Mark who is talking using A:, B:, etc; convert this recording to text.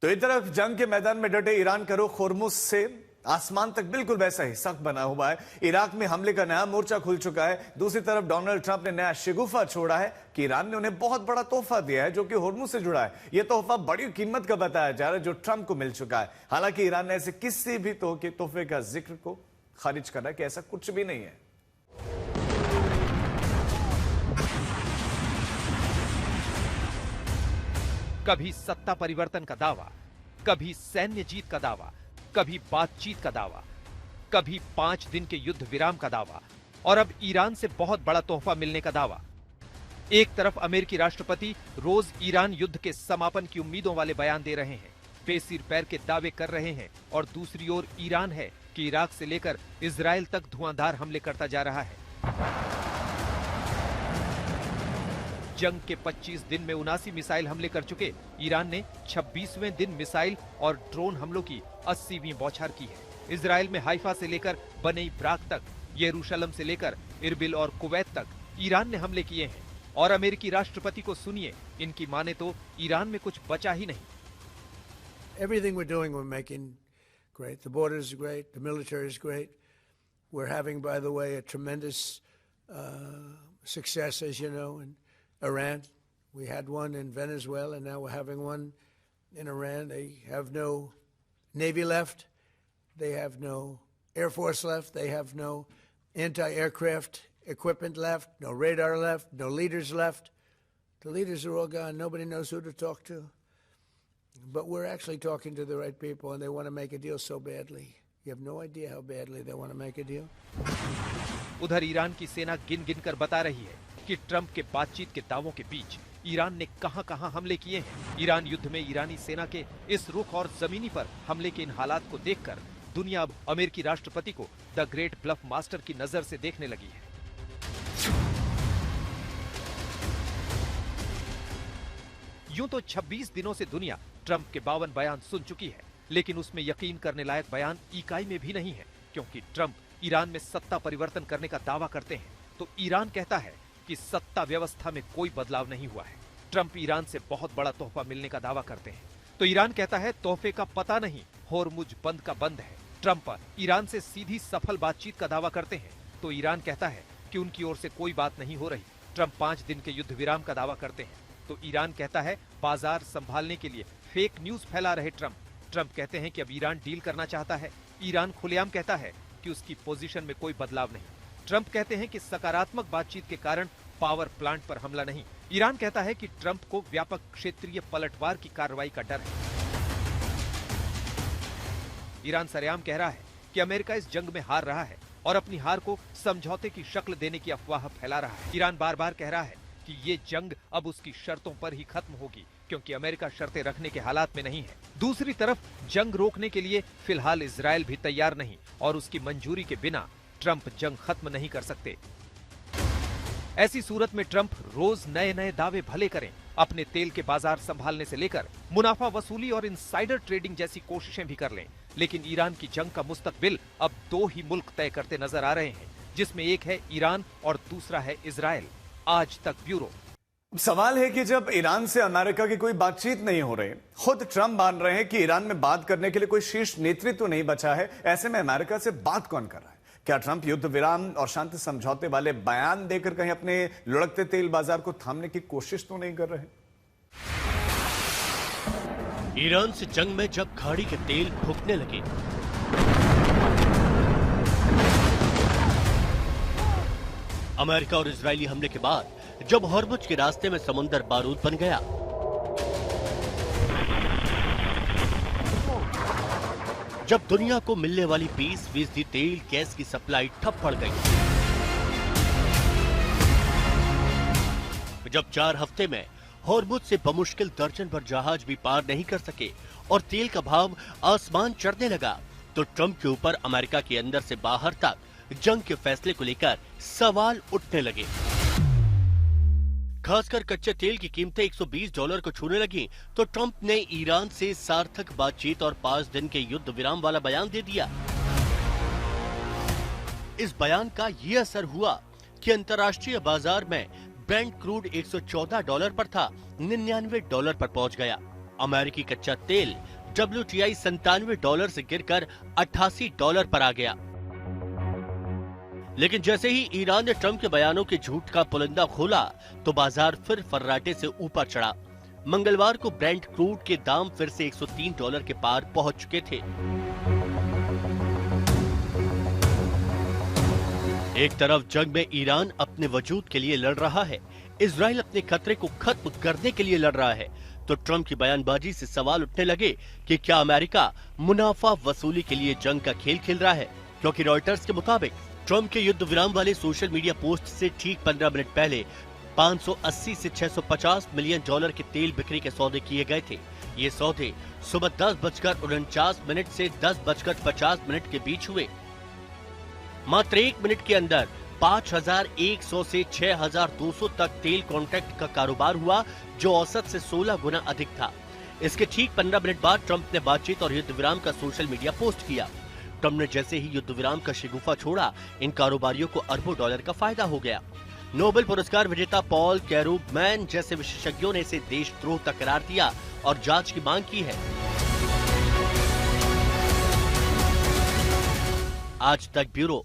A: तो एक तरफ जंग के मैदान में डटे ईरान का रुख होर्मुज से आसमान तक बिल्कुल वैसा ही सख्त बना हुआ है। इराक में हमले का नया मोर्चा खुल चुका है। दूसरी तरफ डोनाल्ड ट्रंप ने नया शिगुफा छोड़ा है कि ईरान ने उन्हें बहुत बड़ा तोहफा दिया है जो कि होर्मुज से जुड़ा है। यह तोहफा बड़ी कीमत का बताया जा रहा है जो ट्रंप को मिल चुका है। हालांकि ईरान ने ऐसे किसी भी तोहफे का जिक्र को खारिज करा कि ऐसा कुछ भी नहीं है।
B: कभी सत्ता परिवर्तन का दावा, कभी सैन्य जीत का दावा, कभी बातचीत का दावा, कभी 5 दिन के युद्ध विराम का दावा और अब ईरान से बहुत बड़ा तोहफा मिलने का दावा। एक तरफ अमेरिकी राष्ट्रपति रोज ईरान युद्ध के समापन की उम्मीदों वाले बयान दे रहे हैं, बेसिर पैर के दावे कर रहे हैं और दूसरी ओर ईरान है कि इराक से लेकर इजराइल तक धुआंधार हमले करता जा रहा है। जंग के 25 दिन में 79 मिसाइल हमले कर चुके ईरान ने 26वें दिन मिसाइल और ड्रोन हमलों की 80वीं बौछार की है। इजराइल में हाइफा से लेकर बनेई ब्राक तक, यरूशलेम से लेकर इरबिल और कुवैत तक ईरान ने हमले किए हैं। और अमेरिकी राष्ट्रपति को सुनिए, इनकी माने तो ईरान में कुछ बचा ही नहीं।
C: Everything we're doing, we're making great. The border is great. The military is great. We're having, by the way, a tremendous success, as you know, in Iran. We had one in Venezuela, and now we're having one in Iran. They have no Navy left. They have no Air Force left. They have no anti-aircraft equipment left, no radar left, no leaders left. The leaders are all gone. Nobody knows who to talk to. But we're actually talking to the right people, and they want to make a deal so badly. You have no idea how badly they want to make a deal.
B: उधर Iran की सेना गिन गिन कर बता रही है कि ट्रंप के बातचीत के दावों के बीच ईरान ने कहां-कहां हमले किए हैं। ईरान युद्ध में ईरानी सेना के इस रुख और जमीनी पर हमले के इन हालात को देखकर दुनिया अब अमेरिकी राष्ट्रपति को द ग्रेट ब्लफ मास्टर की नजर से देखने लगी है। यूं तो 26 दिनों से दुनिया ट्रंप के 52 बयान सुन चुकी है, लेकिन उसमें यकीन करने लायक बयान इकाई में भी नहीं है, क्योंकि ट्रंप ईरान में सत्ता परिवर्तन करने का दावा करते हैं तो ईरान कहता है कि सत्ता व्यवस्था में कोई बदलाव नहीं हुआ है। ट्रंप ईरान से बहुत बड़ा तोहफा मिलने का दावा करते हैं तो ईरान कहता है तोहफे का पता नहीं, होर्मुज बंद का बंद है। ट्रंप ईरान से सीधी सफल बातचीत का दावा करते हैं तो ईरान कहता है कि उनकी ओर से कोई बात नहीं हो रही। ट्रंप 5 दिन के युद्ध विराम का दावा करते हैं तो ईरान कहता है बाजार संभालने के लिए फेक न्यूज फैला रहे ट्रंप। ट्रंप कहते हैं कि अब ईरान डील करना चाहता है। ईरान खुलेआम कहता है कि उसकी पोजीशन में कोई बदलाव नहीं। ट्रंप कहते हैं कि सकारात्मक बातचीत के कारण पावर प्लांट पर हमला नहीं। ईरान कहता है कि ट्रंप को व्यापक क्षेत्रीय पलटवार की कार्रवाई का डर है। ईरान सरेआम कह रहा है कि अमेरिका इस जंग में हार रहा है और अपनी हार को समझौते की शक्ल देने की अफवाह फैला रहा है। ईरान बार बार कह रहा है कि ये जंग अब उसकी शर्तों पर ही खत्म होगी, क्योंकि अमेरिका शर्तें रखने के हालात में नहीं है। दूसरी तरफ जंग रोकने के लिए फिलहाल इजराइल भी तैयार नहीं और उसकी मंजूरी के बिना ट्रंप जंग खत्म नहीं कर सकते। ऐसी सूरत में ट्रंप रोज नए नए दावे भले करें, अपने तेल के बाजार संभालने से लेकर मुनाफा वसूली और इनसाइडर ट्रेडिंग जैसी कोशिशें भी कर लें, लेकिन ईरान की जंग का मुस्तकबिल अब 2 ही मुल्क तय करते नजर आ रहे हैं, जिसमें एक है ईरान और दूसरा है इजराइल। आज तक ब्यूरो।
A: सवाल है कि जब ईरान से अमेरिका की कोई बातचीत नहीं हो रही, खुद ट्रंप मान रहे हैं कि ईरान में बात करने के लिए कोई शीर्ष नेतृत्व नहीं बचा है, ऐसे में अमेरिका से बात कौन कर रहा है? क्या ट्रंप युद्ध विराम और शांति समझौते वाले बयान देकर कहीं अपने लुढ़कते तेल बाजार को थामने की कोशिश तो नहीं कर रहे?
D: ईरान से जंग में जब खाड़ी के तेल फूकने लगे, अमेरिका और इजरायली हमले के बाद जब होर्मुज के रास्ते में समुंदर बारूद बन गया, जब दुनिया को मिलने वाली 20% तेल गैस की सप्लाई ठप पड़ गई, जब 4 हफ्ते में होर्मुज से बमुश्किल दर्जन भर जहाज भी पार नहीं कर सके और तेल का भाव आसमान चढ़ने लगा, तो ट्रंप के ऊपर अमेरिका के अंदर से बाहर तक जंग के फैसले को लेकर सवाल उठने लगे। खासकर कच्चे तेल की कीमतें $120 को छूने लगी तो ट्रंप ने ईरान से सार्थक बातचीत और 5 दिन के युद्ध विराम वाला बयान दे दिया। इस बयान का ये असर हुआ कि अंतर्राष्ट्रीय बाजार में ब्रेंट क्रूड $114 पर था, $99 पर पहुंच गया। अमेरिकी कच्चा तेल WTI $97 से गिरकर $88 पर आ गया। लेकिन जैसे ही ईरान ने ट्रंप के बयानों के झूठ का पुलिंदा खोला तो बाजार फिर फर्राटे से ऊपर चढ़ा। मंगलवार को ब्रेंट क्रूड के दाम फिर से $103 के पार पहुंच चुके थे। एक तरफ जंग में ईरान अपने वजूद के लिए लड़ रहा है, इजराइल अपने खतरे को खत्म करने के लिए लड़ रहा है, तो ट्रंप की बयानबाजी से सवाल उठने लगे कि क्या अमेरिका मुनाफा वसूली के लिए जंग का खेल खेल रहा है। क्योंकि रॉयटर्स के मुताबिक ट्रंप के युद्ध विराम वाले सोशल मीडिया पोस्ट से ठीक 15 मिनट पहले 580 से $650 मिलियन के तेल बिक्री के सौदे किए गए थे। ये सौदे सुबह 10:49 से 10:50 के बीच हुए। मात्र 1 मिनट के अंदर 5,100 से 6,200 तक तेल कॉन्ट्रैक्ट का कारोबार हुआ, जो औसत से 16 गुना अधिक था। इसके ठीक 15 मिनट बाद ट्रंप ने बातचीत और युद्ध विराम का सोशल मीडिया पोस्ट किया। ट्रंप ने जैसे ही युद्ध विराम का शिगुफा छोड़ा, इन कारोबारियों को अरबों डॉलर का फायदा हो गया। नोबेल पुरस्कार विजेता पॉल कैरुगमैन जैसे विशेषज्ञों ने इसे देशद्रोह तक करार दिया और जांच की मांग की है। आज तक ब्यूरो।